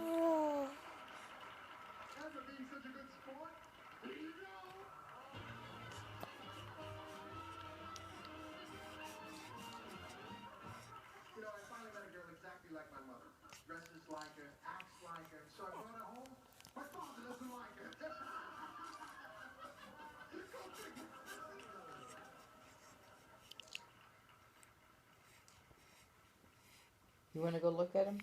After being such a good sport, here you go. You know, I finally met a girl exactly like my mother. Dresses like her, acts like her. So I brought her home. My father doesn't like her. Go figure. You want to go look at him?